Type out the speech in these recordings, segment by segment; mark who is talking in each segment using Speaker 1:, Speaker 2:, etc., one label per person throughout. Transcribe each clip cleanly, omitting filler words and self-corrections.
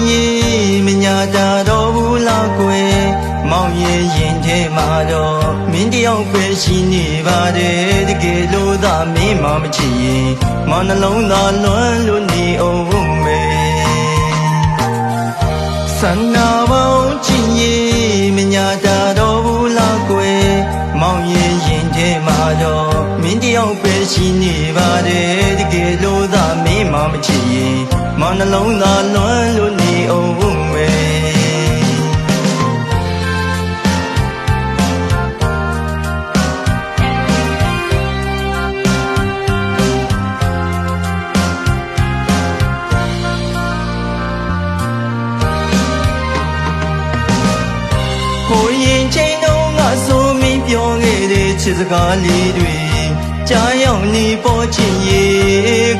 Speaker 1: ye minya da do la kwe mau ye yin the ma do min tiao kwe shi ni ba de de ke lo da mi ma ma chi ye ma na long da lwan lu ni ong me san na bao chi ye minya da do la kwe mau ye yin the ma do min tiao kwe shi ni ba de de ke lo da mi ma ma chi ye ma na long da lwan lu ni ong meကိုရင်ချိန်တော့ငါဆိုမင်းပြောခဲ့တဲ့ချစ်စကားလေးတွေကြားရောက်နေပေါ်ချင်ရေ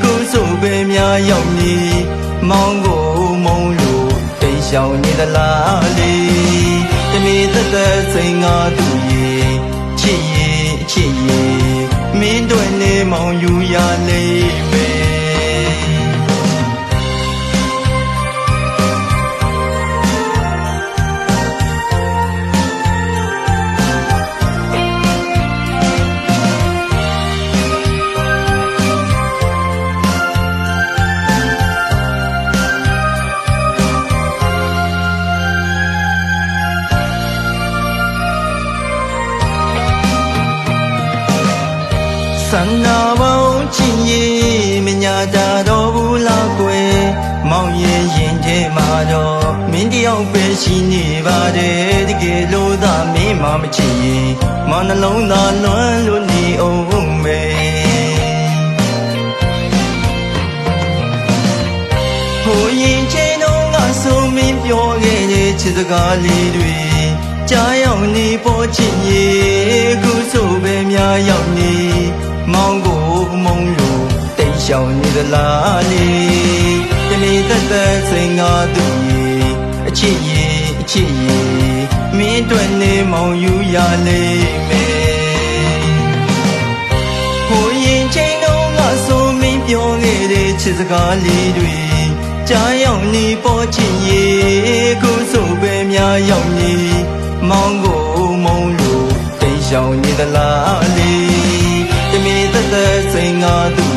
Speaker 1: ခုဆိုပဲများရောက်နေမောင်းကိုမုံလို့တိတ်ရှောင်နေသလားလေတမီသက်သက်စိန်ငါသူရေချစ်ရေချစ်ရေမင်းတို့နဲ့မောင်ယူရလိမ့်မယ်ဆန္ဒပေါင်းချစ်ရင်မညာတာတော့လားကွယ်မောင်ရဲ့ရင်ထဲမှာတော့မင်းတယောက်ပဲရှိနေပါတယ်တကယ်လို့သာမင်းမမချစ်ရင်မောင်နှလုံးသားလွမ်းလို့နေအောင်မယ်ဟိုရင်ချင်းတော့ငါဆိုမင်းပြောခဲ့တဲ့ချစ်စကားလေးတွေကြားရောက်နေပေါ်ချစ်ရင်ခုဆိုပဲများရောက်နေမောင်ကိုမုံလို့တိတ်ရှောင်နေသလားလေတမီသက်သက်စိန်ငါသူရေအချစ်ရေအချစ်ရေမင်းတို့နဲ့မောင်ယူရလိမ့်မယ်ဟိုရင်ချိန်တော့ငါဆိုမင်းပြောခဲ့တဲ့ချစ်စကားလေးတွေကြားရောက်နေပေါ်ချစ်ရေခုဆိုပဲများရောက်နေမောင်ကိုမုံလို့တိတ်ရှောင်နေသလားလေတမီသက်သက်စိန်ငါသူ